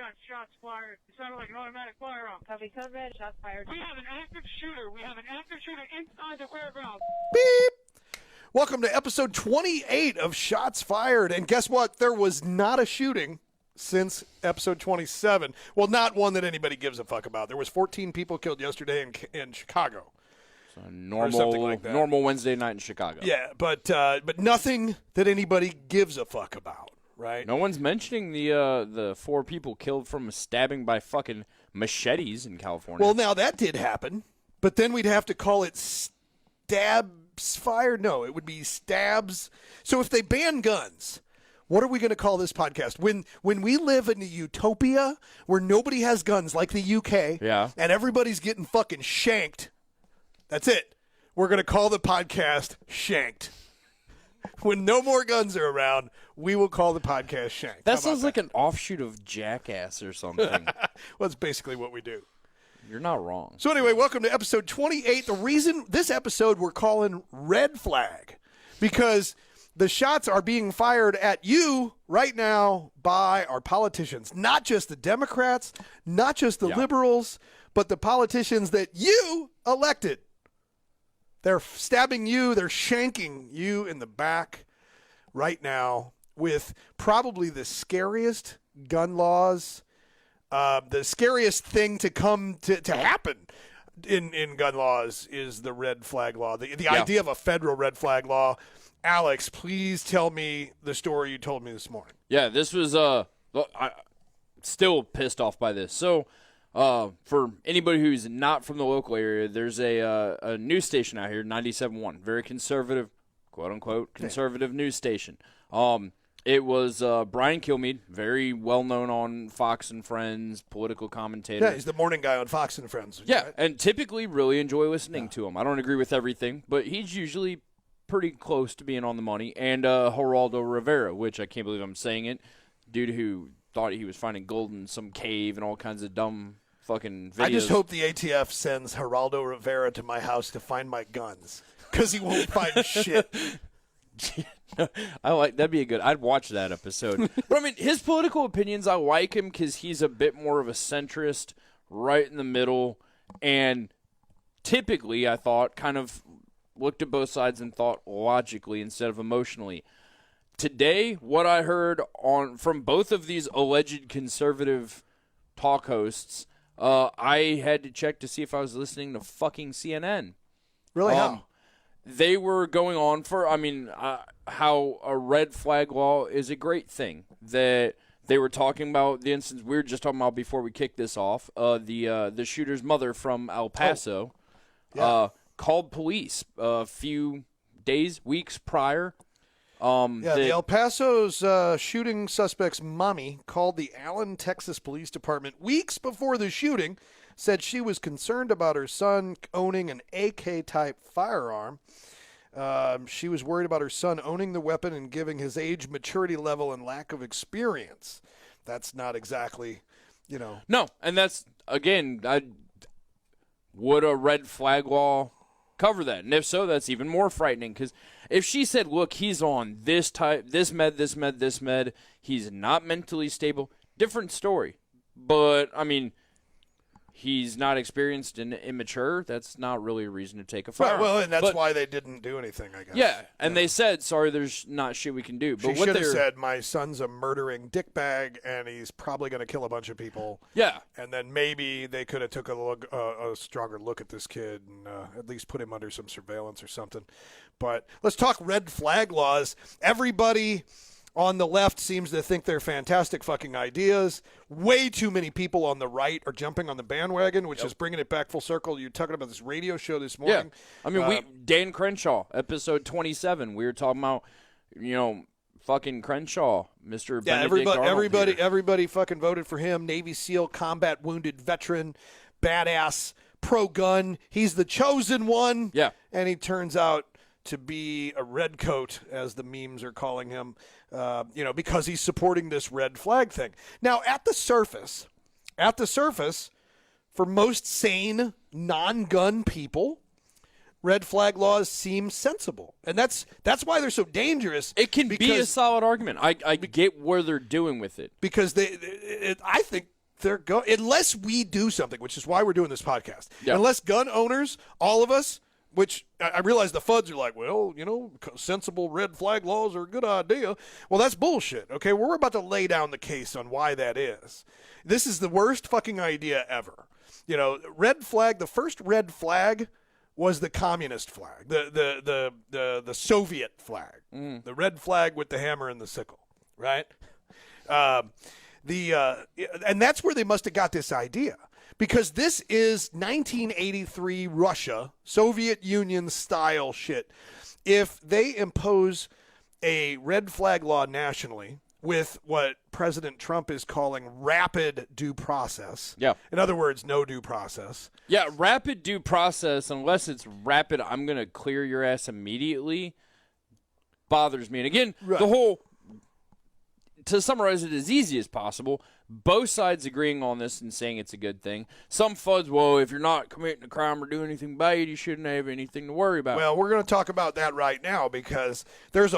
got shots fired. It sounded like an automatic firearm. Copy code red, shots fired. We have an active shooter. We have an active shooter inside the fairgrounds. Beep. Welcome to episode 28 of Shots Fired. And guess what? There was not a shooting since episode 27. Well, not one that anybody gives a fuck about. There was 14 people killed yesterday in Chicago. So normal Wednesday night in Chicago. Yeah, but nothing that anybody gives a fuck about, right? No one's mentioning the 4 people killed from a stabbing by fucking machetes in California. Well, now that did happen, but then we'd have to call it stabs fired. No, it would be stabs. So if they ban guns, what are we going to call this podcast? When we live in a utopia where nobody has guns like the UK, yeah, and everybody's getting fucking shanked, that's it. We're going to call the podcast Shanked. When no more guns are around, we will call the podcast Shanked. That sounds like an offshoot of Jackass or something. Well, it's basically what we do. You're not wrong. So anyway, welcome to episode 28. The reason this episode we're calling Red Flag, because the shots are being fired at you right now by our politicians. Not just the Democrats, not just the liberals, but the politicians that you elected. They're stabbing you, they're shanking you in the back right now with probably the scariest gun laws, the scariest thing to come to happen in gun laws is the red flag law. The idea of a federal red flag law. Alex, please tell me the story you told me this morning. Yeah, this was I'm still pissed off by this. So, for anybody who's not from the local area, there's a news station out here, 97.1, very conservative, quote unquote, conservative news station. It was Brian Kilmeade, very well known on Fox and Friends, political commentator. Yeah, he's the morning guy on Fox and Friends. Yeah, right? and typically really enjoy listening to him. I don't agree with everything, but he's usually pretty close to being on the money. And Geraldo Rivera, which I can't believe I'm saying it, dude who thought he was finding gold in some cave and all kinds of dumb fucking videos. I just hope the ATF sends Geraldo Rivera to my house to find my guns, because he won't find shit. That'd be I'd watch that episode. But I mean, his political opinions, I like him because he's a bit more of a centrist, right in the middle, and typically, I thought, kind of looked at both sides and thought logically instead of emotionally. Today, what I heard from both of these alleged conservative talk hosts, I had to check to see if I was listening to fucking CNN. Really? How? They were going on for, how a red flag law is a great thing. That they were talking about the instance we were just talking about before we kicked this off. The shooter's mother from El Paso called police a few days, weeks prior. The El Paso's shooting suspect's mommy called the Allen, Texas Police Department weeks before the shooting, said she was concerned about her son owning an AK-type firearm. She was worried about her son owning the weapon and giving his age, maturity level, and lack of experience. That's not exactly, No, and that's, again, would a red flag law cover that? And if so, that's even more frightening, because if she said, look, he's on this med, he's not mentally stable, different story. But, I mean, he's not experienced and immature, that's not really a reason to take a firearm. Well, and that's why they didn't do anything, I guess. Yeah, and they said, sorry, there's not shit we can do. But she should have said, my son's a murdering dickbag, and he's probably going to kill a bunch of people. Yeah. And then maybe they could have took a stronger look at this kid and at least put him under some surveillance or something. But let's talk red flag laws. Everybody on the left seems to think they're fantastic fucking ideas. Way too many people on the right are jumping on the bandwagon, which is bringing it back full circle. You're talking about this radio show this morning. Yeah. I mean, Dan Crenshaw, episode 27, we were talking about, fucking Crenshaw, Mr. Benedict Arnold everybody fucking voted for him. Navy SEAL, combat wounded veteran, badass, pro-gun. He's the chosen one. Yeah. And he turns out to be a redcoat, as the memes are calling him, because he's supporting this red flag thing. Now, at the surface, for most sane, non-gun people, red flag laws seem sensible. And that's why they're so dangerous. It can be a solid argument. I get where they're doing with it. Because I think unless we do something, which is why we're doing this podcast. Yeah. Unless gun owners, all of us, which I realize the FUDs are like, well, sensible red flag laws are a good idea. Well, that's bullshit, okay? We're about to lay down the case on why that is. This is the worst fucking idea ever. Red flag, the first red flag was the communist flag, the Soviet flag, the red flag with the hammer and the sickle, right? And that's where they must have got this idea. Because this is 1983 Russia, Soviet Union style shit. If they impose a red flag law nationally with what President Trump is calling rapid due process. Yeah. In other words, no due process. Yeah, rapid due process, unless it's rapid, I'm going to clear your ass immediately, bothers me. And again, the whole, to summarize it as easy as possible, both sides agreeing on this and saying it's a good thing. Some FUDs, well, if you're not committing a crime or doing anything bad, you shouldn't have anything to worry about. Well, we're going to talk about that right now because there's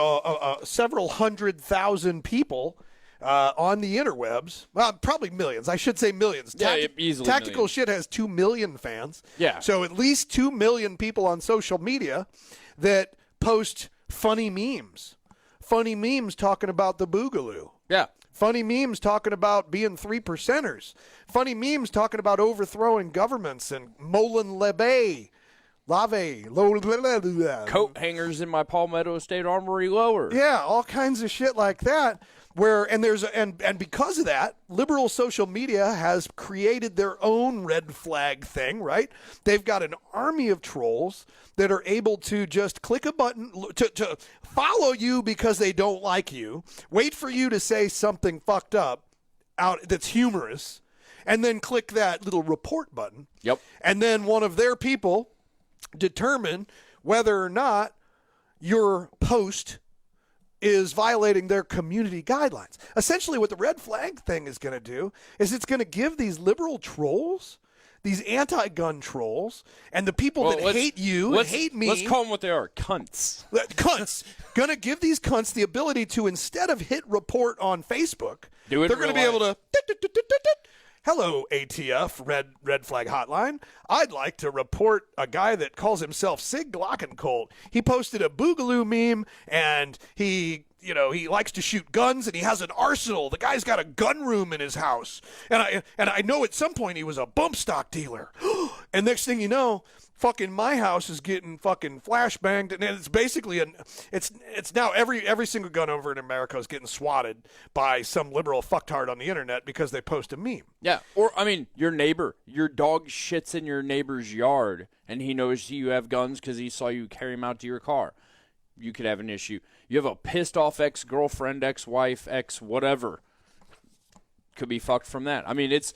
several 100,000 people on the interwebs. Well, probably millions. I should say millions. Easily TacticalSht has 2 million fans. Yeah. So at least 2 million people on social media that post funny memes. Funny memes talking about the Boogaloo. Yeah. Funny memes talking about being 3%ers. Funny memes talking about overthrowing governments and Molin Lave. Coat hangers in my Palmetto State Armory lower. Yeah, all kinds of shit like that. And because of that, liberal social media has created their own red flag thing, right? They've got an army of trolls that are able to just click a button to follow you because they don't like you, wait for you to say something fucked up that's humorous, and then click that little report button. Yep. And then one of their people determine whether or not your post is violating their community guidelines. Essentially what the red flag thing is going to do is it's going to give these liberal trolls, these anti-gun trolls, and the people that hate you and hate me. Let's call them what they are, cunts. Cunts. Going to give these cunts the ability to, instead of hit report on Facebook, they're going to be able to... Hello, ATF, red flag hotline. I'd like to report a guy that calls himself Sig Glockincolt. He posted a Boogaloo meme, and he likes to shoot guns, and he has an arsenal. The guy's got a gun room in his house. And I know at some point he was a bump stock dealer. And next thing you know, fucking my house is getting fucking flashbanged, and it's basically it's now every single gun owner in America is getting swatted by some liberal fucktard on the internet because they post a meme. Yeah, or your neighbor, your dog shits in your neighbor's yard, and he knows you have guns because he saw you carry them out to your car. You could have an issue. You have a pissed off ex-girlfriend, ex-wife, ex-whatever. Could be fucked from that. I mean, it's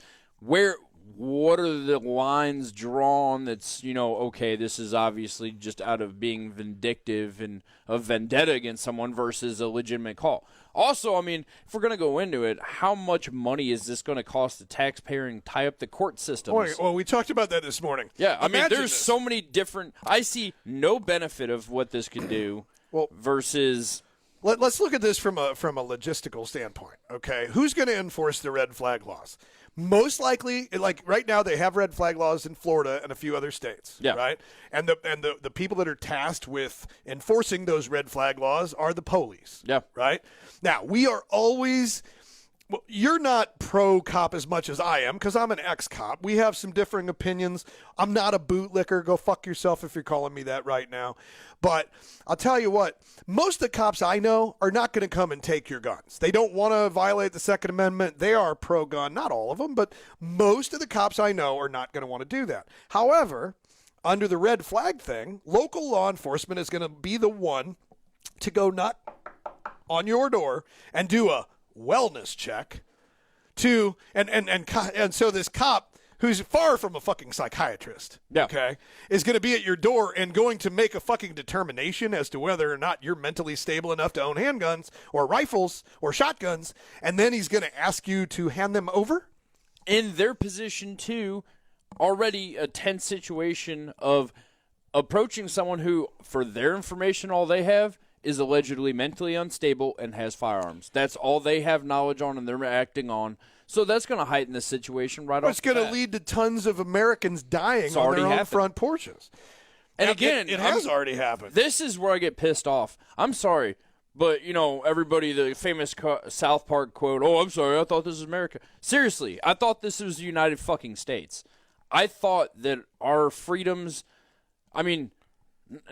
what are the lines drawn that's, okay, this is obviously just out of being vindictive and a vendetta against someone versus a legitimate call. Also, if we're going to go into it, how much money is this going to cost the taxpayer and tie up the court systems? Well, we talked about that this morning. Yeah, there's so many different – I see no benefit of what this could do versus – Let's look at this from a logistical standpoint, okay? Who's going to enforce the red flag laws? Most likely, like right now, they have red flag laws in Florida and a few other states, right? And the people that are tasked with enforcing those red flag laws are the police, right? Now, we are always Well, you're not pro-cop as much as I am because I'm an ex-cop. We have some differing opinions. I'm not a bootlicker. Go fuck yourself if you're calling me that right now. But I'll tell you what, most of the cops I know are not going to come and take your guns. They don't want to violate the Second Amendment. They are pro-gun. Not all of them, but most of the cops I know are not going to want to do that. However, under the red flag thing, local law enforcement is going to be the one to go knock on your door and do a wellness check to and so this cop who's far from a fucking psychiatrist, okay, is going to be at your door and going to make a fucking determination as to whether or not you're mentally stable enough to own handguns or rifles or shotguns, and then he's going to ask you to hand them over. In their position too, already a tense situation of approaching someone who, for their information, all they have is allegedly mentally unstable and has firearms. That's all they have knowledge on and they're acting on. So that's going to heighten the situation right off. It's going to lead to tons of Americans dying on their own front porches. And again, it has already happened. This is where I get pissed off. I'm sorry, but, you know, everybody, the famous South Park quote, "Oh, I'm sorry, I thought this was America." Seriously, I thought this was the United fucking States. I thought that our freedoms, I mean,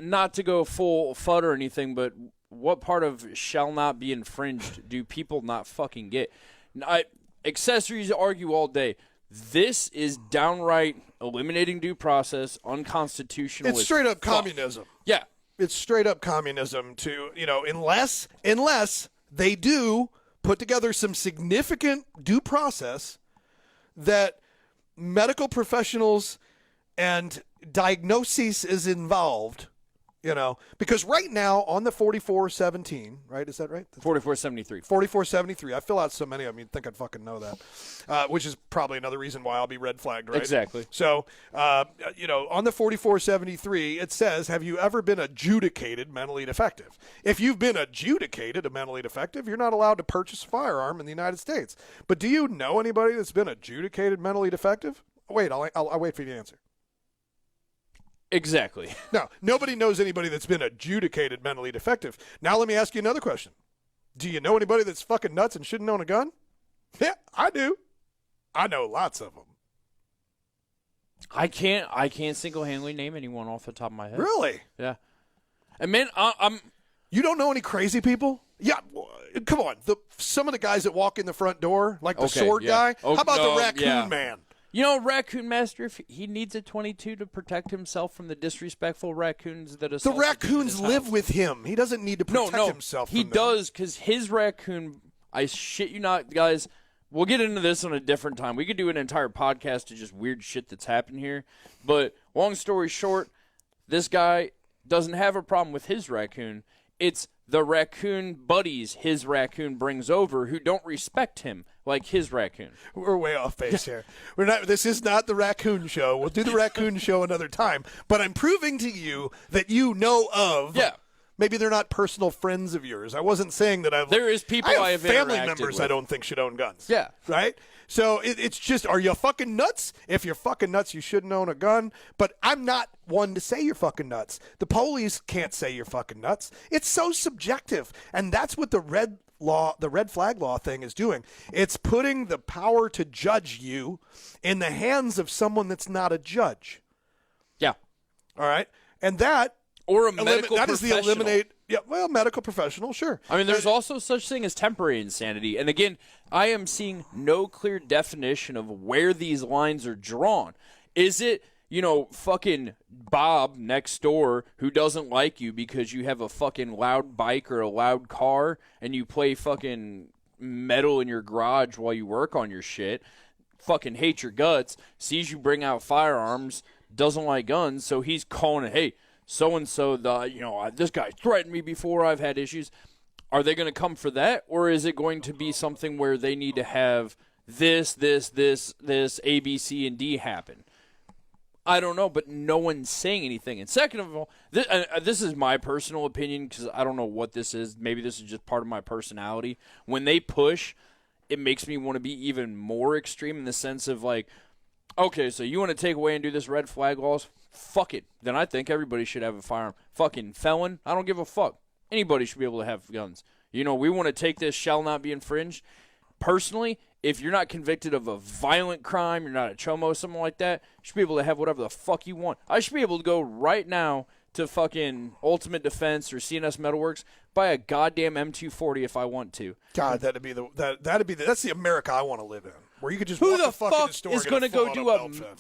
not to go full FUD or anything, but what part of shall not be infringed do people not fucking get? Accessories argue all day. This is downright eliminating due process, unconstitutional. It's straight up communism. Yeah. It's straight up communism to, you know, unless they do put together some significant due process that medical professionals and diagnosis is involved, you know, because right now on the 4417, right? Is that right? 4473. 4473. I fill out so many of them, you'd think I'd fucking know that, which is probably another reason why I'll be red flagged, right? Exactly. So, you know, on the 4473, it says, have you ever been adjudicated mentally defective? If you've been adjudicated a mentally defective, you're not allowed to purchase a firearm in the United States. But do you know anybody that's been adjudicated mentally defective? Wait, I'll wait for you to answer. Exactly. No, nobody knows anybody that's been adjudicated mentally defective. Now let me ask you another question. Do you know anybody that's fucking nuts and shouldn't own a gun? Yeah, I do. I know lots of them. I can't single-handedly name anyone off the top of my head. Really? Yeah. And man, I'm. You don't know any crazy people? Yeah, come on. Some of the guys that walk in the front door, like the sword guy. How about the raccoon man? You know, Raccoon Master, if he needs a 22 to protect himself from the disrespectful raccoons that assault the raccoons live with him. He doesn't need to protect himself. He does, because his raccoon, I shit you not, guys, we'll get into this on a different time. We could do an entire podcast of just weird shit that's happened here. But long story short, this guy doesn't have a problem with his raccoon. It's the raccoon buddies his raccoon brings over who don't respect him like his raccoon. We're way off base here. We're not. This is not the raccoon show. We'll do the raccoon show another time. But I'm proving to you that you know of. Yeah. Maybe they're not personal friends of yours. I wasn't saying that I've. There is people I have family interacted members with. I don't think should own guns. Yeah. Right? So it's just, are you fucking nuts? If you're fucking nuts, you shouldn't own a gun. But I'm not one to say you're fucking nuts. The police can't say you're fucking nuts. It's so subjective. And that's what the red flag law thing is doing. It's putting the power to judge you in the hands of someone that's not a judge. Yeah. All right? And that... Or a medical that professional. is the eliminate. Yeah, well, medical professional, sure. I mean, there's also such thing as temporary insanity. And again, I am seeing no clear definition of where these lines are drawn. Is it, you know, fucking Bob next door who doesn't like you because you have a fucking loud bike or a loud car and you play fucking metal in your garage while you work on your shit, fucking hates your guts, sees you bring out firearms, doesn't like guns, so he's calling it, hey, so-and-so, this guy threatened me before, I've had issues. Are they going to come for that, or is it going to be something where they need to have this, A, B, C, and D happen? I don't know, but no one's saying anything. And second of all, this is my personal opinion because I don't know what this is. Maybe this is just part of my personality. When they push, it makes me want to be even more extreme in the sense of like, okay, so you want to take away and do this red flag laws? Fuck it. Then I think everybody should have a firearm. Fucking felon, I don't give a fuck. Anybody should be able to have guns. You know, we want to take this shall not be infringed. Personally, if you're not convicted of a violent crime, you're not a chomo, something like that, you should be able to have whatever the fuck you want. I should be able to go right now to fucking Ultimate Defense or CNS Metalworks, buy a goddamn M240 if I want to. God, that's the America I want to live in, where you could just who walk the the fuck in the fuck store is going to go do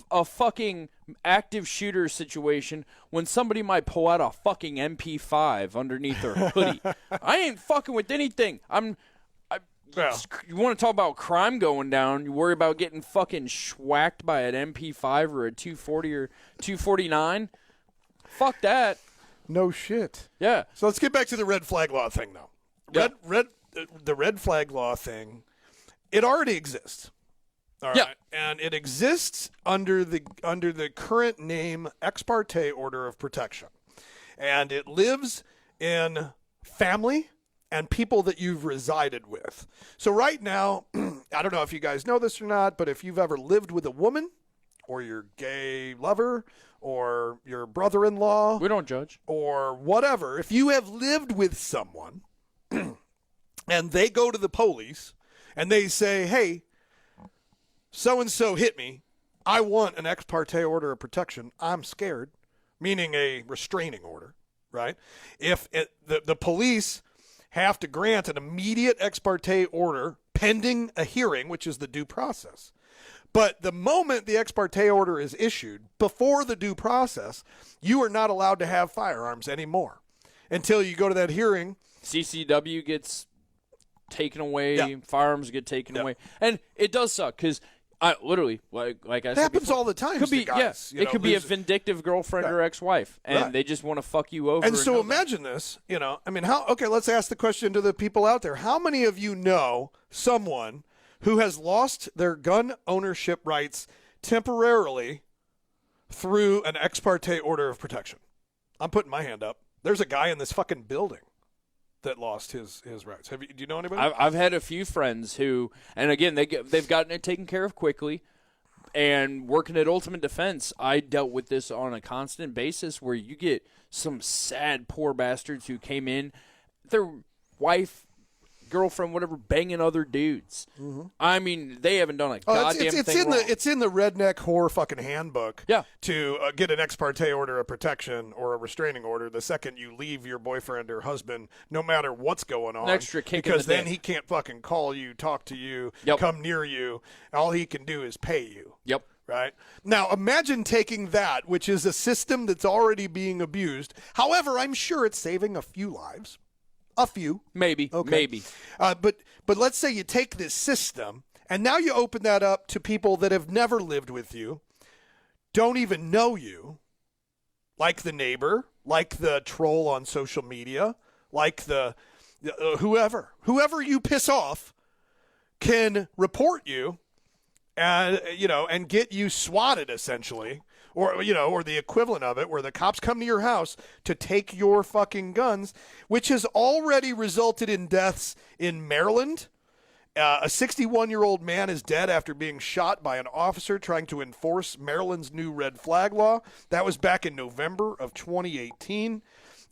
a fucking active shooter situation when somebody might pull out a fucking MP5 underneath their hoodie? I ain't fucking with anything. You want to talk about crime going down? You worry about getting fucking schwacked by an MP5 or a 240 or 249? Fuck that. No shit. Yeah. So let's get back to the red flag law thing, though. The red flag law thing, it already exists. All right. And it exists under the current name ex parte order of protection. And it lives in family and people that you've resided with. So right now, I don't know if you guys know this or not, but if you've ever lived with a woman or your gay lover or your brother-in-law, We don't judge. or whatever, if you have lived with someone and they go to the police and they say, hey, so-and-so hit me, I want an ex parte order of protection, I'm scared, meaning a restraining order, right? If the police have to grant an immediate ex parte order pending a hearing, which is the due process. But the moment the ex parte order is issued, before the due process, you are not allowed to have firearms anymore until you go to that hearing. CCW gets taken away. Yeah. Firearms get taken away. And it does suck because I literally, like I It said happens before, all the time. could be, to guys, it could be a vindictive girlfriend or ex-wife, and Right. they just want to fuck you over. And so know that. imagine this, I mean, okay, let's ask the question to the people out there. How many of you know someone who has lost their gun ownership rights temporarily through an ex parte order of protection? I'm putting my hand up. There's a guy in this fucking building that lost his rights. Do you know anybody? I've had a few friends who, and again, they've gotten it taken care of quickly. And working at Ultimate Defense, I dealt with this on a constant basis where you get some sad, poor bastards who came in, their wife, girlfriend, whatever, banging other dudes. Mm-hmm. I mean, they haven't done a goddamn thing wrong. It's in the redneck whore fucking handbook. Yeah. To get an ex parte order of protection or a restraining order the second you leave your boyfriend or husband, no matter what's going on. An extra kick in because the then dick. he can't fucking call you, talk to you, Yep. come near you. All he can do is pay you. Yep. Right? Now, imagine taking that, which is a system that's already being abused. However, I'm sure it's saving a few lives. A few. Maybe. Okay. Maybe. But let's say you take this system, and now you open that up to people that have never lived with you, don't even know you, like the neighbor, like the troll on social media, like the whoever you piss off can report you, and get you swatted essentially, or the equivalent of it, where the cops come to your house to take your fucking guns, which has already resulted in deaths in Maryland. A 61-year-old man is dead after being shot by an officer trying to enforce Maryland's new red flag law. That was back in November of 2018. And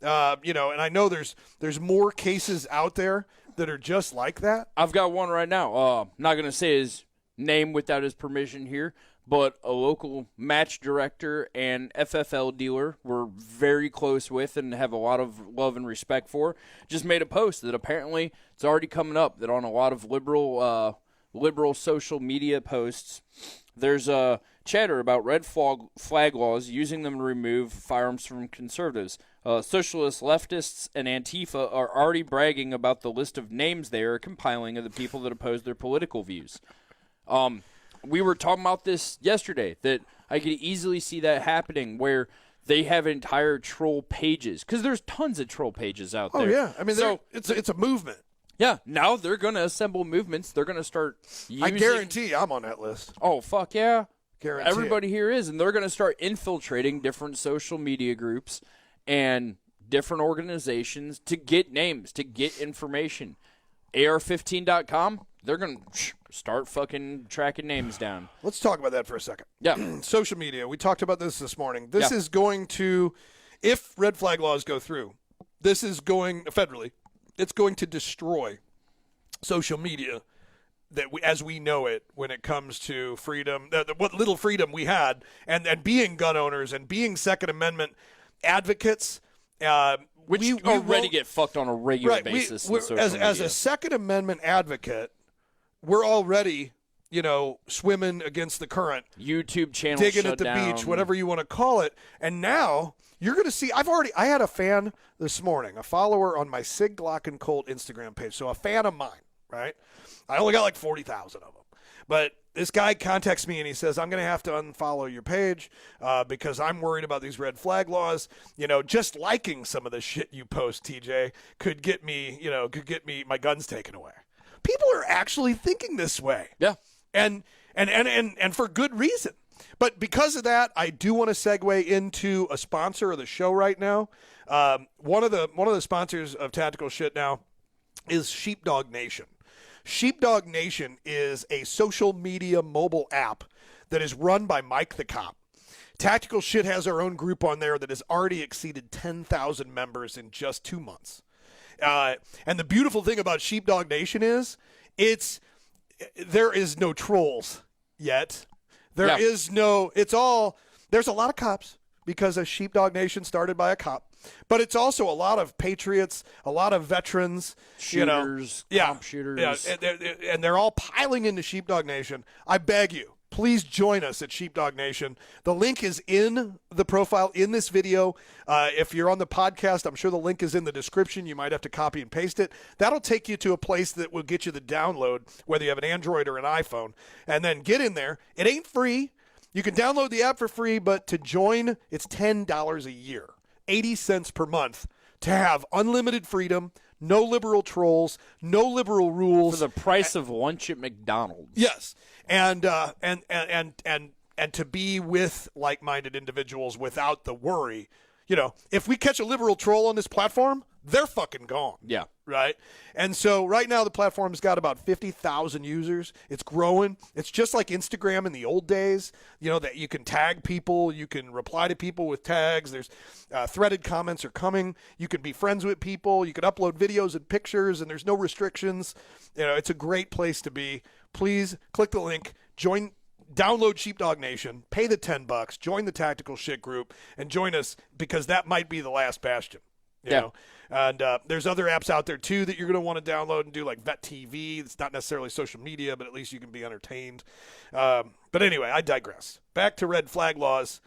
I know there's more cases out there that are just like that. I've got one right now. Not going to say his name without his permission here, but a local match director and FFL dealer we're very close with and have a lot of love and respect for, just made a post that apparently it's already coming up that on a lot of liberal social media posts, there's a chatter about red flag laws, using them to remove firearms from conservatives. Socialists, leftists, and Antifa are already bragging about the list of names they are compiling of the people that oppose their political views. We were talking about this yesterday, that I could easily see that happening where they have entire troll pages, because there's tons of troll pages out there. Oh, yeah. I mean, so it's a movement. yeah, now they're going to assemble movements. They're going to start using... I guarantee I'm on that list. Oh, fuck yeah. Guarantee Everybody here is, and they're going to start infiltrating different social media groups and different organizations to get names, to get information. AR15.com, they're going to start fucking tracking names down. Let's talk about that for a second. Yeah. Social media. We talked about this morning. This Yeah. is going to, if red flag laws go through, this is going, federally, it's going to destroy social media as we know it when it comes to freedom, what little freedom we had, and being gun owners and being Second Amendment advocates. Which we already won't- get fucked on a regular right, basis. we're, in social as media. a Second Amendment advocate, we're already, swimming against the current, YouTube channel digging shut at the down. beach, whatever you want to call it. And now you're going to see, I had a fan this morning, a follower on my Sig Glockincolt Instagram page. So a fan of mine, right? I only got like 40,000 of them. But this guy contacts me and he says, I'm going to have to unfollow your page because I'm worried about these red flag laws. Just liking some of the shit you post, TJ, could get me my guns taken away. People are actually thinking this way. Yeah. And for good reason. But because of that, I do want to segue into a sponsor of the show right now. One of the sponsors of Tactical Shit now is Sheepdog Nation. Sheepdog Nation is a social media mobile app that is run by Mike the Cop. Tactical Shit has our own group on there that has already exceeded 10,000 members in just 2 months. And the beautiful thing about Sheepdog Nation is there is no trolls yet. There's a lot of cops because a Sheepdog Nation started by a cop. But it's also a lot of patriots, a lot of veterans, shooters, comp shooters. Yeah, and they're all piling into Sheepdog Nation. I beg you, please join us at Sheepdog Nation. The link is in the profile in this video. If you're on the podcast, I'm sure the link is in the description. You might have to copy and paste it. That'll take you to a place that will get you the download, whether you have an Android or an iPhone. And then get in there. It ain't free. You can download the app for free, but to join, it's $10 a year. 80 cents per month to have unlimited freedom, no liberal trolls, no liberal rules. For the price of lunch at McDonald's. Yes. And to be with like-minded individuals without the worry. If we catch a liberal troll on this platform, they're fucking gone. Yeah. Right? And so right now the platform's got about 50,000 users. It's growing. It's just like Instagram in the old days, that you can tag people, you can reply to people with tags. There's threaded comments are coming. You can be friends with people. You can upload videos and pictures, and there's no restrictions. It's a great place to be. Please click the link, download Sheepdog Nation, pay the $10, join the Tactical Shit group, and join us because that might be the last bastion. You know? And there's other apps out there, too, that you're going to want to download and do, like Vet TV. It's not necessarily social media, but at least you can be entertained. But anyway, I digress. Back to red flag laws.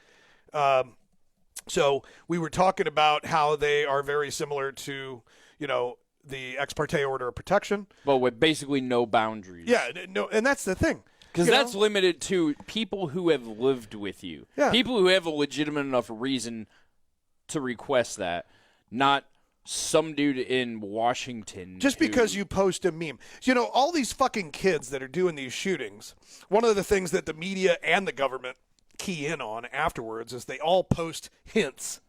So we were talking about how they are very similar to, the ex parte order of protection. But with basically no boundaries. Yeah, no, and that's the thing. Because that's limited to people who have lived with you. Yeah. People who have a legitimate enough reason to request that, not some dude in Washington. Just because you post a meme. All these fucking kids that are doing these shootings, one of the things that the media and the government key in on afterwards is they all post hints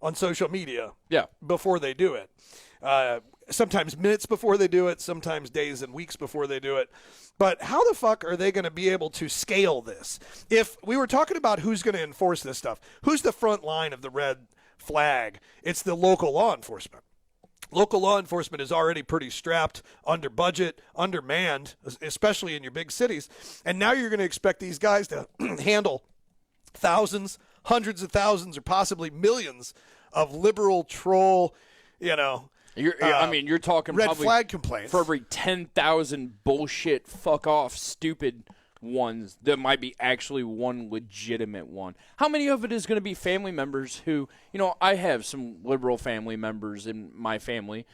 on social media before they do it. Sometimes minutes before they do it, sometimes days and weeks before they do it. But how the fuck are they going to be able to scale this? If we were talking about who's going to enforce this stuff, who's the front line of the red flag? It's the local law enforcement. Local law enforcement is already pretty strapped, under budget, undermanned, especially in your big cities. And now you're going to expect these guys to handle thousands, hundreds of thousands, or possibly millions of liberal troll, You're talking red probably flag complaints. For every 10,000 bullshit, fuck off, stupid ones, there might be actually one legitimate one. How many of it is going to be family members who, I have some liberal family members in my family.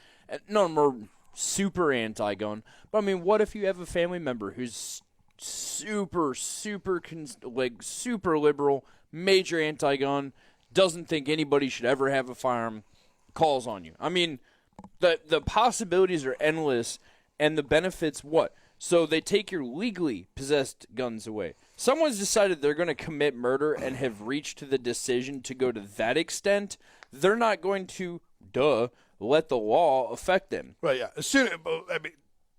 None of them are super anti-gun. But, what if you have a family member who's super liberal, major anti-gun, doesn't think anybody should ever have a firearm, calls on you? The possibilities are endless, and the benefits, what? So they take your legally possessed guns away. Someone's decided they're going to commit murder and have reached to the decision to go to that extent. They're not going to, let the law affect them. Well, yeah.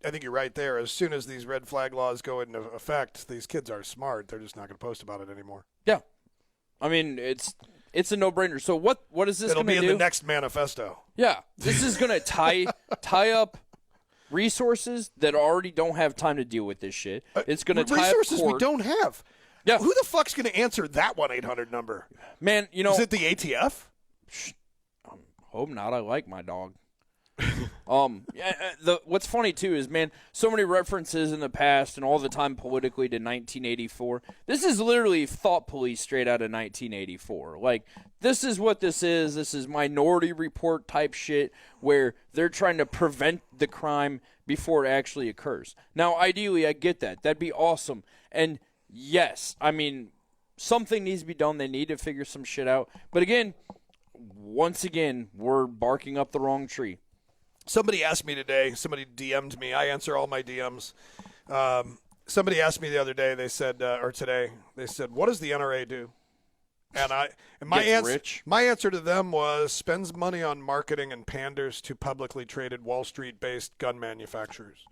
I think you're right there. As soon as these red flag laws go into effect, these kids are smart. They're just not going to post about it anymore. Yeah. It's a no-brainer. So what is this going to do? It'll be in the next manifesto. Yeah. This is going to tie up resources that already don't have time to deal with this shit. It's going to tie resources up we don't have. Yeah. Who the fuck's going to answer that 1-800 number? Man, is it the ATF? Hope not. I like my dog. What's funny too is, man, so many references in the past and all the time politically to 1984. This is literally thought police straight out of 1984. Like, this is what this is. This is Minority Report type shit where they're trying to prevent the crime before it actually occurs. Now, ideally, I get that. That'd be awesome. And yes, something needs to be done. They need to figure some shit out. But again, once again, we're barking up the wrong tree. Somebody asked me today, somebody DM'd me. I answer all my DMs. Somebody asked me the other day, they said, or today, they said, what does the NRA do? And my answer to them was spends money on marketing and panders to publicly traded Wall Street-based gun manufacturers.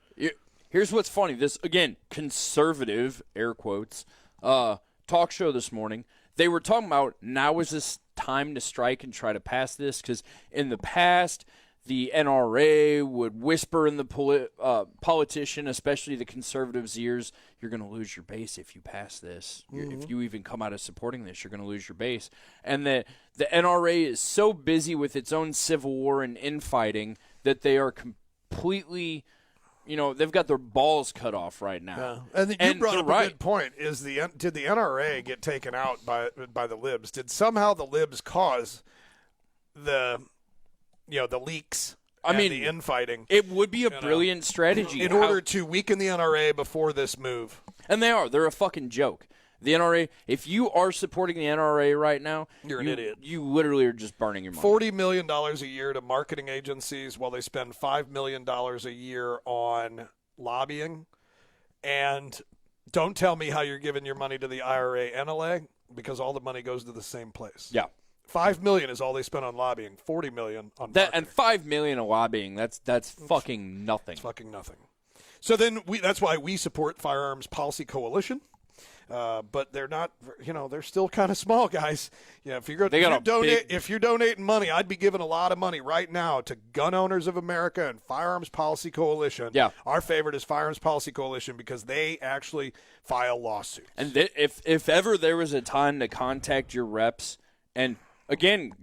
Here's what's funny. This, again, conservative, air quotes, talk show this morning, they were talking about now is this time to strike and try to pass this, because in the past the NRA would whisper in the politician, especially the conservatives' ears, you're going to lose your base if you pass this. If you even come out of supporting this, you're going to lose your base. And the NRA is so busy with its own civil war and infighting that they are completely, they've got their balls cut off right now. Yeah. And you brought up a good point. Did the NRA get taken out by the libs? Did somehow the libs cause the leaks and the infighting? It would be a brilliant strategy. In order to weaken the NRA before this move. And they're a fucking joke. The NRA, if you are supporting the NRA right now, you're an idiot. You literally are just burning your money. $40 million a year to marketing agencies while they spend $5 million a year on lobbying. And don't tell me how you're giving your money to the IRA NLA, because all the money goes to the same place. Yeah. $5 million is all they spent on lobbying. $40 million on marketing. And $5 million on lobbying. That's fucking nothing. It's fucking nothing. So then that's why we support Firearms Policy Coalition. But they're not, they're still kind of small, guys. If you're donating money, I'd be giving a lot of money right now to Gun Owners of America and Firearms Policy Coalition. Yeah. Our favorite is Firearms Policy Coalition because they actually file lawsuits. And if ever there was a time to contact your reps, and again,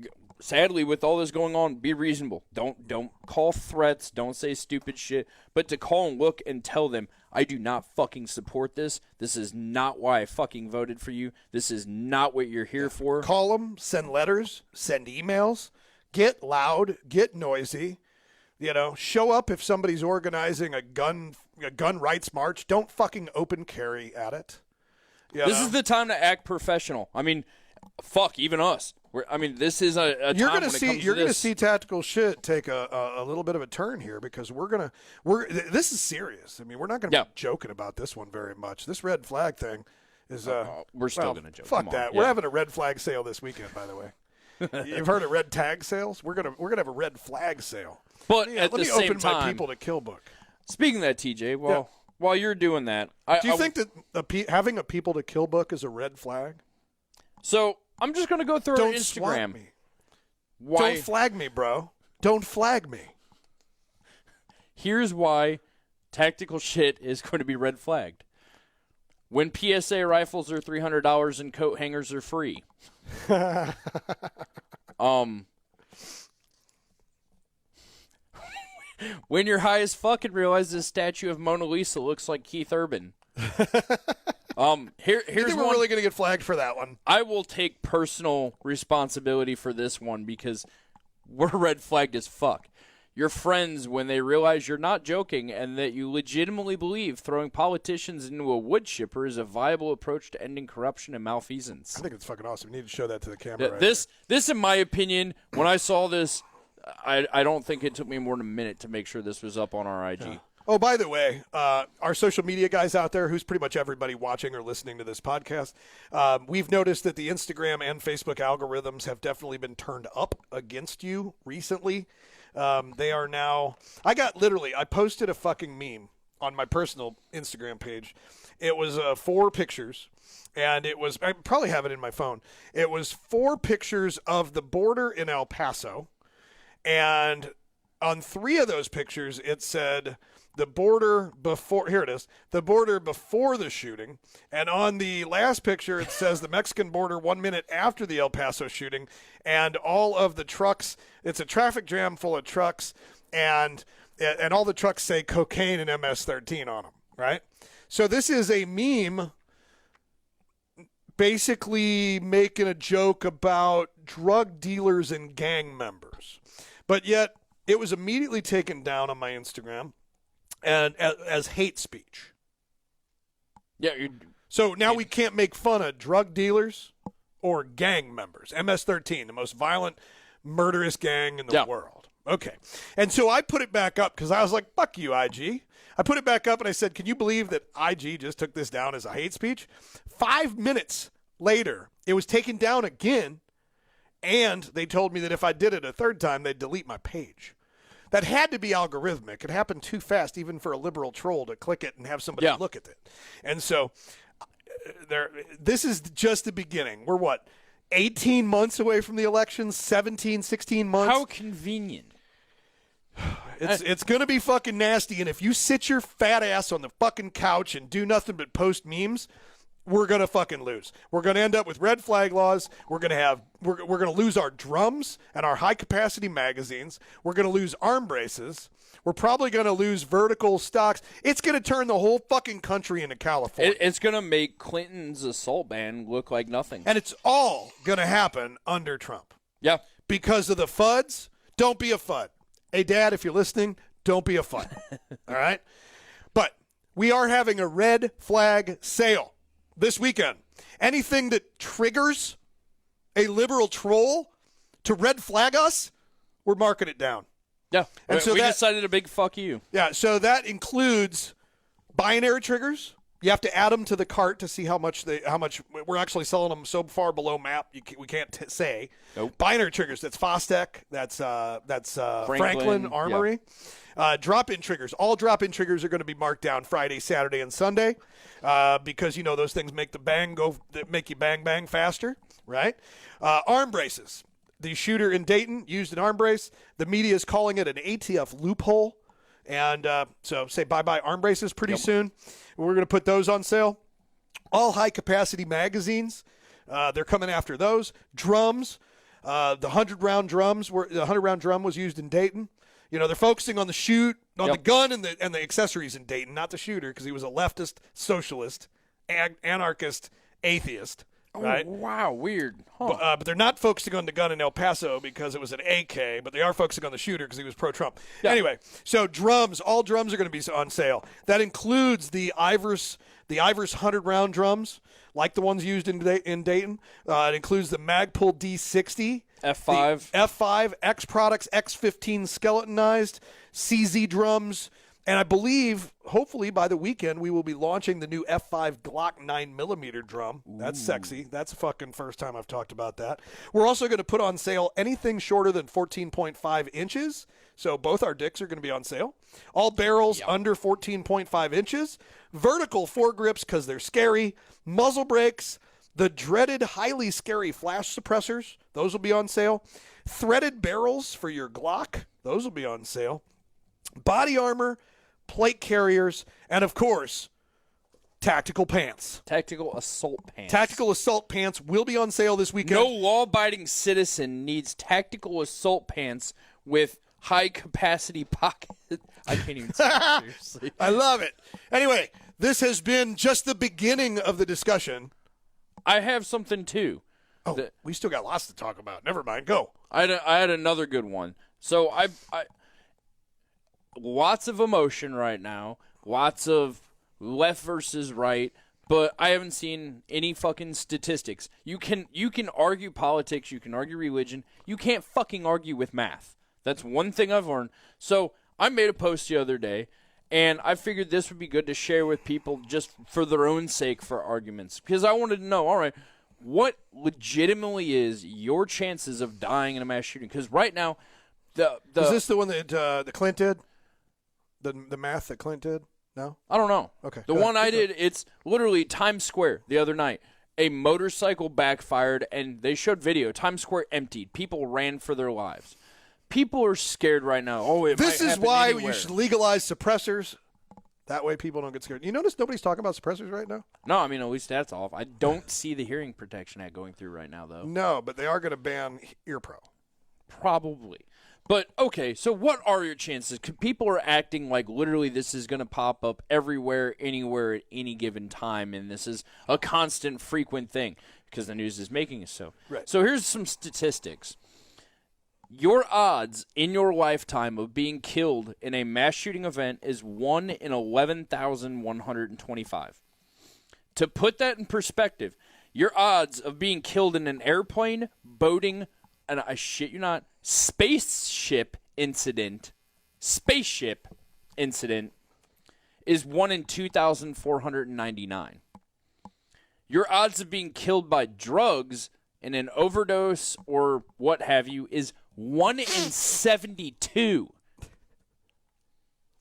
sadly, with all this going on, be reasonable. Don't call threats. Don't say stupid shit. But to call and look and tell them, I do not fucking support this. This is not why I fucking voted for you. This is not what you're here for. Call them, send letters, send emails, get loud, get noisy. Show up if somebody's organizing a gun rights march. Don't fucking open carry at it. This is the time to act professional. I mean, fuck, even us. This is a time you're when it comes to you're going to this. see Tactical Shit take a little bit of a turn here, because this is serious. We're not going to be joking about this one very much. This red flag thing is we're still going to joke. Fuck that. We're having a red flag sale this weekend, by the way. You've heard of red tag sales? We're gonna have a red flag sale. But let me open my people to kill book. Speaking of that, TJ, while you're doing that, do you think that having a people to kill book is a red flag? So I'm just going to go through our Instagram. Swap me. Why? Don't flag me, bro. Don't flag me. Here's why Tactical Shit is going to be red flagged. When PSA rifles are $300 and coat hangers are free. When you're high as fuck and realize this statue of Mona Lisa looks like Keith Urban. Here's we're really going to get flagged for that one. I will take personal responsibility for this one because we're red flagged as fuck. Your friends, when they realize you're not joking and that you legitimately believe throwing politicians into a wood chipper is a viable approach to ending corruption and malfeasance. I think it's fucking awesome. You need to show that to the camera. This, in my opinion, when I saw this, I don't think it took me more than a minute to make sure this was up on our IG. Yeah. Oh, by the way, our social media guys out there, who's pretty much everybody watching or listening to this podcast, we've noticed that the Instagram and Facebook algorithms have definitely been turned up against you recently. They are now – I posted a fucking meme on my personal Instagram page. It was 4 pictures, and it was – I probably have it in my phone. It was 4 pictures of the border in El Paso, and on 3 of those pictures it said – the border before, here it is, the border before the shooting. And on the last picture, it says the Mexican border 1 minute after the El Paso shooting. And all of the trucks, it's a traffic jam full of trucks. And all the trucks say cocaine and MS-13 on them, right? So this is a meme basically making a joke about drug dealers and gang members. But yet, it was immediately taken down on my Instagram. And as hate speech. Yeah. So now we can't make fun of drug dealers or gang members. MS-13, the most violent, murderous gang in the world. Okay. And so I put it back up because I was like, fuck you, IG. I put it back up and I said, can you believe that IG just took this down as a hate speech? 5 minutes later, it was taken down again, and they told me that if I did it a third time, they'd delete my page. That had to be algorithmic. It happened too fast, even for a liberal troll to click it and have somebody look at it. And so this is just the beginning. We're, 18 months away from the election, 17, 16 months? How convenient. It's going to be fucking nasty, and if you sit your fat ass on the fucking couch and do nothing but post memes, we're going to fucking lose. We're going to end up with red flag laws. We're going to lose our drums and our high-capacity magazines. We're going to lose arm braces. We're probably going to lose vertical stocks. It's going to turn the whole fucking country into California. It's going to make Clinton's assault ban look like nothing. And it's all going to happen under Trump. Yeah. Because of the FUDs. Don't be a FUD. Hey, Dad, if you're listening, don't be a FUD. All right? But we are having a red flag sale this weekend. Anything that triggers a liberal troll to red flag us, we're marking it down. Yeah. And so we decided a big fuck you. Yeah, so that includes binary triggers. You have to add them to the cart to see how much we're actually selling them so far below map we can't say. Nope. Binary triggers. That's Fostech. That's Franklin Armory. Yeah. Drop-in triggers. All drop-in triggers are going to be marked down Friday, Saturday, and Sunday because those things make make you bang bang faster, right? Arm braces. The shooter in Dayton used an arm brace. The media is calling it an ATF loophole. And so say bye-bye arm braces pretty soon. We're going to put those on sale. All high-capacity magazines, they're coming after those. Drums, the 100-round drums, the 100-round drum was used in Dayton. They're focusing on the the gun and the accessories in Dayton, not the shooter, because he was a leftist, socialist, anarchist, atheist. Right? Oh, wow, weird. Huh. But they're not focusing on the gun in El Paso because it was an AK, but they are focusing on the shooter because he was pro-Trump. Yeah. Anyway, so all drums are going to be on sale. That includes the Ivers 100-round drums, like the ones used in Dayton. It includes the Magpul D60. F5. F5, X Products, X15 skeletonized, CZ drums. And I believe, hopefully, by the weekend, we will be launching the new F5 Glock 9mm drum. That's sexy. That's the fucking first time I've talked about that. We're also going to put on sale anything shorter than 14.5 inches. So both our dicks are going to be on sale. All barrels under 14.5 inches. Vertical foregrips because they're scary. Muzzle brakes. The dreaded, highly scary flash suppressors. Those will be on sale. Threaded barrels for your Glock. Those will be on sale. Body armor. Plate carriers, and of course, tactical pants. Tactical assault pants. Tactical assault pants will be on sale this weekend. No law-abiding citizen needs tactical assault pants with high-capacity pocket. I can't even say it, seriously. I love it. Anyway, this has been just the beginning of the discussion. I have something, too. Oh, we still got lots to talk about. Never mind. Go. I had another good one. So I lots of emotion right now, lots of left versus right, but I haven't seen any fucking statistics. You can argue politics, you can argue religion, you can't fucking argue with math. That's one thing I've learned. So I made a post the other day, and I figured this would be good to share with people just for their own sake for arguments, because I wanted to know, all right, what legitimately is your chances of dying in a mass shooting? Because right now, is this the one that Clint did? The math that Clint did? No? I don't know. Okay. The one I did, it's literally Times Square the other night. A motorcycle backfired, and they showed video. Times Square emptied. People ran for their lives. People are scared right now. This is why you should legalize suppressors. That way people don't get scared. You notice nobody's talking about suppressors right now? No, I mean, at least that's off. I don't see the Hearing Protection Act going through right now, though. No, but they are going to ban EarPro. Probably. But, okay, so what are your chances? People are acting like literally this is going to pop up everywhere, anywhere, at any given time, and this is a constant, frequent thing because the news is making it so. Right. So here's some statistics. Your odds in your lifetime of being killed in a mass shooting event is 1 in 11,125. To put that in perspective, your odds of being killed in an airplane, boating, and I shit you not, spaceship incident is 1 in 2,499. your odds of being killed by drugs in an overdose or what have you is 1 in 72.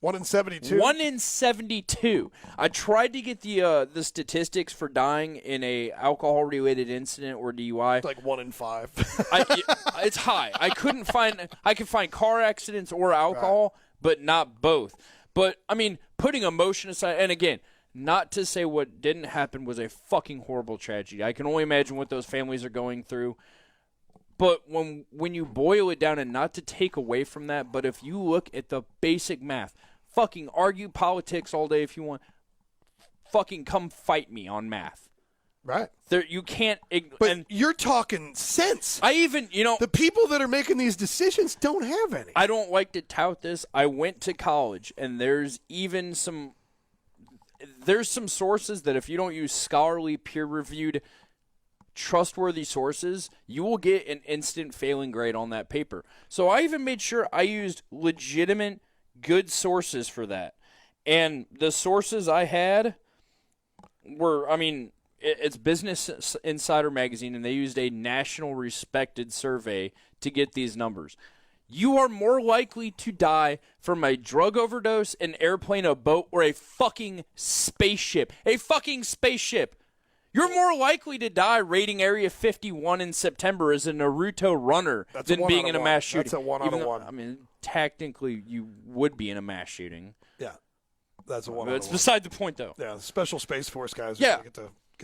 1 in 72? 1 in 72. I tried to get the statistics for dying in a alcohol-related incident or DUI. Like 1 in 5. It's high. I could find car accidents or alcohol, but not both. But, I mean, putting emotion aside, and again, not to say what didn't happen was a fucking horrible tragedy. I can only imagine what those families are going through. But when you boil it down, and not to take away from that, but if you look at the basic math, fucking argue politics all day if you want, fucking come fight me on math. Right. You can't. But you're talking sense. The people that are making these decisions don't have any. I don't like to tout this. I went to college, and there's some sources that if you don't use scholarly, peer-reviewed, trustworthy sources, you will get an instant failing grade on that paper. So I even made sure I used legitimate, good sources for that. And the sources I had were, it's Business Insider magazine, and they used a national respected survey to get these numbers. You are more likely to die from a drug overdose, an airplane, a boat, or a fucking spaceship. A fucking spaceship. You're more likely to die raiding Area 51 in September as a Naruto runner than being in a mass shooting. That's a 1 out of 1. I mean, technically, you would be in a mass shooting. Yeah, that's a 1 out of 1. But it's beside the point, though. Yeah, Special Space Force guys. Yeah. Get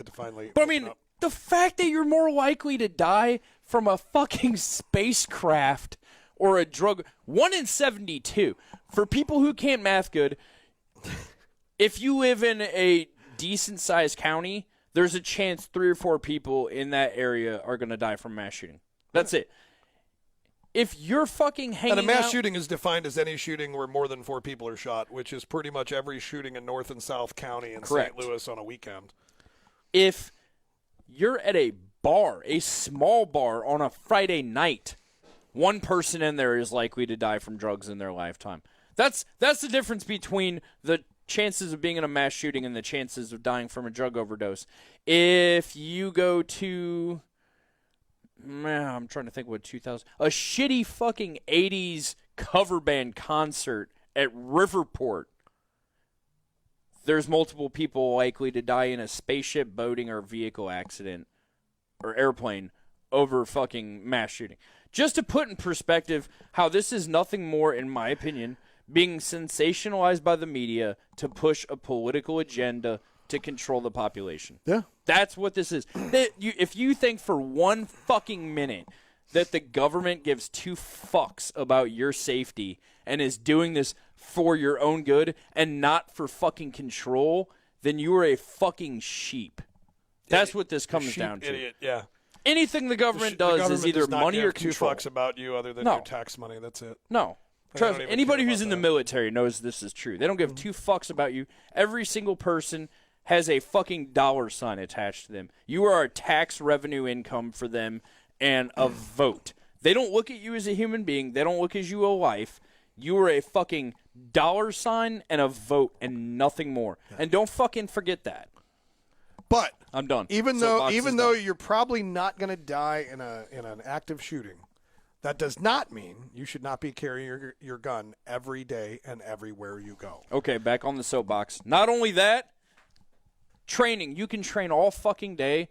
to finally. But I mean, the fact that you're more likely to die from a fucking spacecraft or a drug, 1 in 72. For people who can't math good, if you live in a decent-sized county, there's a chance 3 or 4 people in that area are going to die from mass shooting. That's it. If you're fucking hanging out... And a mass shooting is defined as any shooting where more than 4 people are shot, which is pretty much every shooting in North and South County in St. Louis on a weekend. If you're at a bar, a small bar on a Friday night, 1 person in there is likely to die from drugs in their lifetime. That's the difference between the chances of being in a mass shooting and the chances of dying from a drug overdose. If you go to, I'm trying to think what 2000, a shitty fucking 80s cover band concert at Riverport, there's multiple people likely to die in a spaceship, boating, or vehicle accident or airplane over fucking mass shooting. Just to put in perspective how this is nothing more, in my opinion, being sensationalized by the media to push a political agenda to control the population. Yeah. That's what this is. If you think for 1 fucking minute that the government gives 2 fucks about your safety and is doing this for your own good and not for fucking control, then you are a fucking sheep. That's what this comes down to. Idiot, yeah. Anything the government does is either money or control. 2 fucks about you other than your tax money. That's it. No. Trust me, anybody who's in the military knows this is true. They don't give 2 fucks about you. Every single person has a fucking dollar sign attached to them. You are a tax revenue income for them and a vote. They don't look at you as a human being. They don't look at you a life. You are a fucking dollar sign and a vote and nothing more. And don't fucking forget that. But I'm done. Even though you're probably not going to die in an active shooting, that does not mean you should not be carrying your gun every day and everywhere you go. Okay, back on the soapbox. Not only that, training. You can train all fucking day,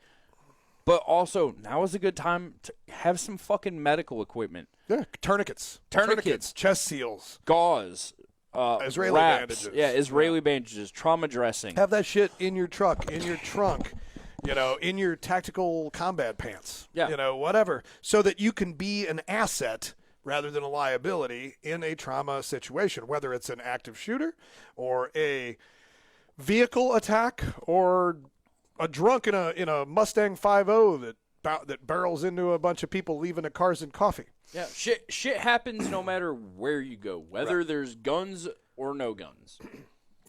but also now is a good time to have some fucking medical equipment. Yeah, tourniquets, chest seals, gauze, Israeli wraps, bandages. Yeah, Israeli bandages, trauma dressing. Have that shit in your truck, in your trunk. In your tactical combat pants, whatever, so that you can be an asset rather than a liability in a trauma situation, whether it's an active shooter or a vehicle attack or a drunk in a Mustang 5.0 that barrels into a bunch of people leaving their cars and coffee. Yeah, shit happens no matter where you go, whether there's guns or no guns.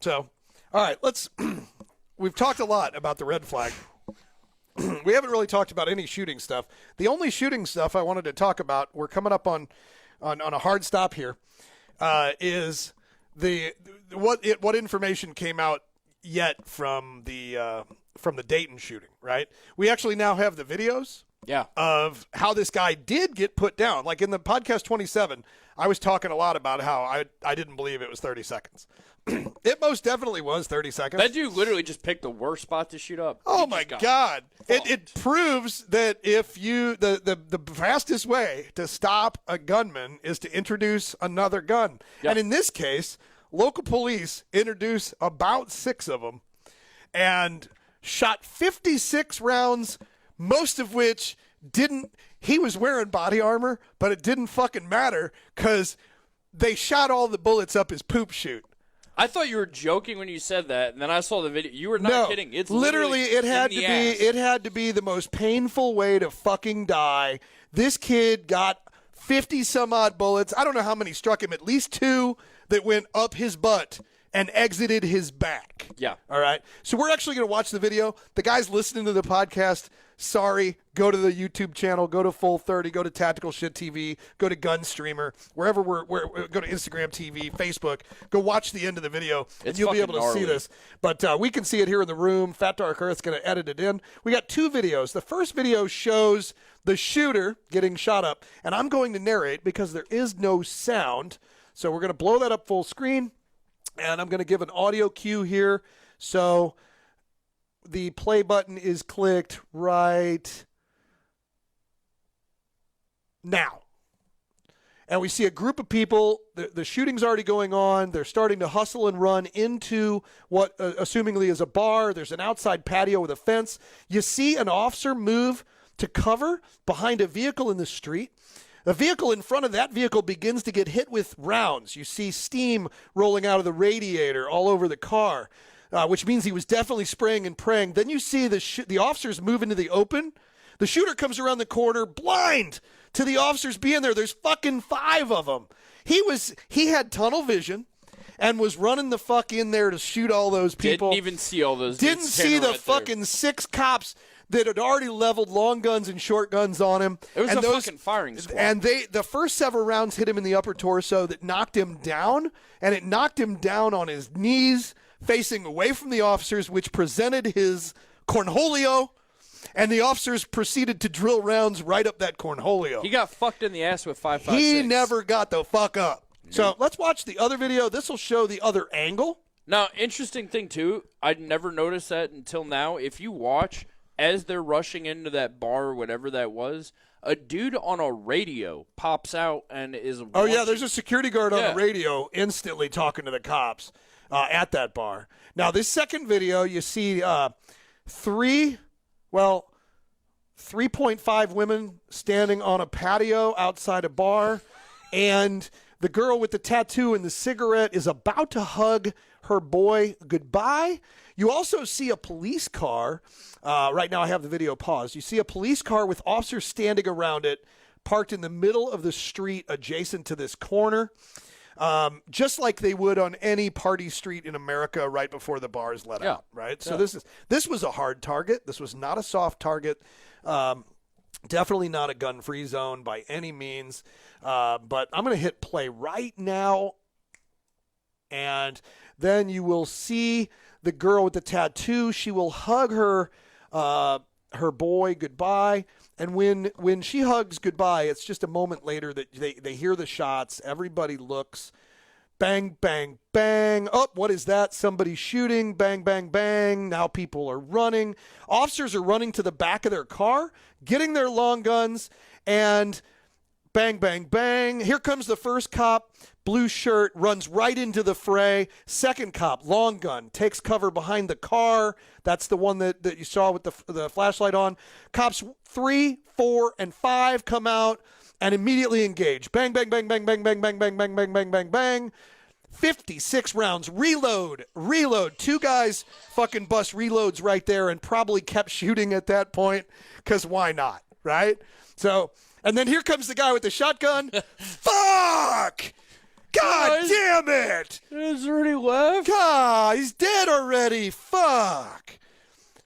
So, all right, we've talked a lot about the red flag. We haven't really talked about any shooting stuff. The only shooting stuff I wanted to talk about, we're coming up on a hard stop here, is what information came out yet from the the Dayton shooting, right? We actually now have the videos of how this guy did get put down. Like in the podcast 27, I was talking a lot about how I didn't believe it was 30 seconds. It most definitely was 30 seconds. That dude literally just picked the worst spot to shoot up. Oh, my God. It proves that if you the fastest way to stop a gunman is to introduce another gun. Yep. And in this case, local police introduced about 6 of them and shot 56 rounds, most of which didn't – he was wearing body armor, but it didn't fucking matter because they shot all the bullets up his poop chute. I thought you were joking when you said that, and then I saw the video. You were not kidding. It's literally it had to be the most painful way to fucking die. This kid got 50 some odd bullets. I don't know how many struck him. At least 2 that went up his butt and exited his back. Yeah. All right. So we're actually going to watch the video. The guys listening to the podcast, sorry, go to the YouTube channel, go to Full 30, go to Tactical Shit TV, go to Gun Streamer, wherever go to Instagram TV, Facebook, go watch the end of the video, and you'll be able to see this. But we can see it here in the room. Fat Dark Earth's going to edit it in. We got 2 videos. The first video shows the shooter getting shot up, and I'm going to narrate because there is no sound. So we're going to blow that up full screen. And I'm going to give an audio cue here. So the play button is clicked right now. And we see a group of people. The shooting's already going on. They're starting to hustle and run into what assumingly is a bar. There's an outside patio with a fence. You see an officer move to cover behind a vehicle in the street. The vehicle in front of that vehicle begins to get hit with rounds. You see steam rolling out of the radiator all over the car, which means he was definitely spraying and praying. Then you see the officers move into the open. The shooter comes around the corner blind to the officers being there. There's fucking 5 of them. He had tunnel vision and was running the fuck in there to shoot all those people. Didn't even see all those. Didn't see the fucking 6 cops that had already leveled long guns and short guns on him. It was fucking firing squad. And the first several rounds hit him in the upper torso that knocked him down, and it knocked him down on his knees, facing away from the officers, which presented his cornholio, and the officers proceeded to drill rounds right up that cornholio. He got fucked in the ass with 5.56. He never got the fuck up. So let's watch the other video. This will show the other angle. Now, interesting thing, too, I'd never noticed that until now. If you watch, as they're rushing into that bar or whatever that was, a dude on a radio pops out and is watching. Oh, yeah, there's a security guard on the radio instantly talking to the cops at that bar. Now, this second video, you see 3.5 women standing on a patio outside a bar, and the girl with the tattoo and the cigarette is about to hug her boy goodbye. You also see a police car. Right now I have the video paused. You see a police car with officers standing around it, parked in the middle of the street adjacent to this corner, just like they would on any party street in America right before the bars let out, right? So this was a hard target. This was not a soft target. Definitely not a gun-free zone by any means. But I'm going to hit play right now, and then you will see the girl with the tattoo. She will hug her boy goodbye, and when she hugs goodbye, it's just a moment later that they hear the shots. Everybody looks. Bang, bang, bang. Oh, what is that? Somebody's shooting. Bang, bang, bang. Now people are running. Officers are running to the back of their car, getting their long guns, and bang, bang, bang. Here comes the first cop, blue shirt, runs right into the fray. Second cop, long gun, takes cover behind the car. That's the one that you saw with the flashlight on. Cops 3, 4, and 5 come out and immediately engage. Bang, bang, bang, bang, bang, bang, bang, bang, bang, bang, bang, bang, bang. 56 rounds. Reload. 2 guys fucking bust reloads right there and probably kept shooting at that point because why not, right? So, and then here comes the guy with the shotgun. Fuck! God damn it! Is there any left? God, he's dead already. Fuck.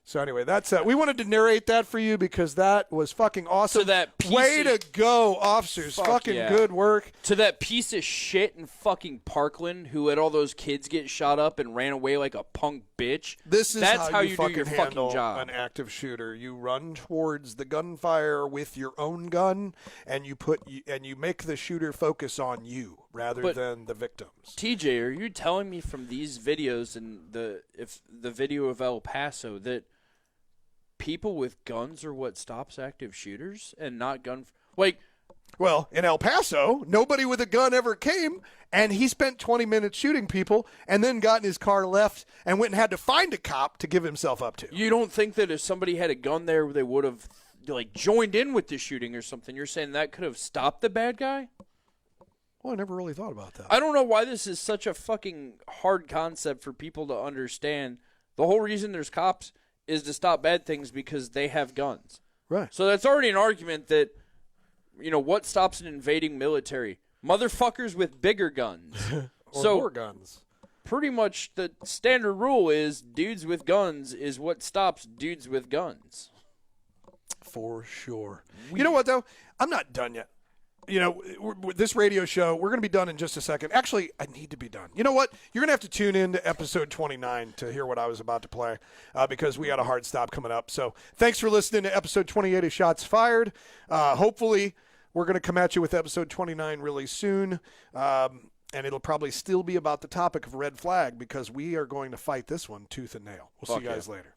So anyway, that's we wanted to narrate that for you because that was fucking awesome. To that way to go, officers! Fucking good work. To that piece of shit in fucking Parkland who had all those kids get shot up and ran away like a punk bitch. This is That's how you you do fucking your handle fucking job. an active shooter. You run towards the gunfire with your own gun, and you make the shooter focus on you rather than the victims. TJ, are you telling me from these videos and the video of El Paso that people with guns are what stops active shooters and not Well, in El Paso, nobody with a gun ever came, and he spent 20 minutes shooting people and then got in his car, left, and went and had to find a cop to give himself up to. You don't think that if somebody had a gun there, they would have joined in with the shooting or something? You're saying that could have stopped the bad guy? Well, I never really thought about that. I don't know why this is such a fucking hard concept for people to understand. The whole reason there's cops is to stop bad things because they have guns. Right. So that's already an argument that, what stops an invading military? Motherfuckers with bigger guns. Or so more guns. pretty much the standard rule is dudes with guns is what stops dudes with guns. For sure. You know what, though? I'm not done yet. This radio show, we're going to be done in just a second. Actually, I need to be done. You know what? You're going to have to tune in to episode 29 to hear what I was about to play because we got a hard stop coming up. So thanks for listening to episode 28 of Shots Fired. Hopefully, we're going to come at you with episode 29 really soon. And it'll probably still be about the topic of red flag because we are going to fight this one tooth and nail. We'll see you guys later.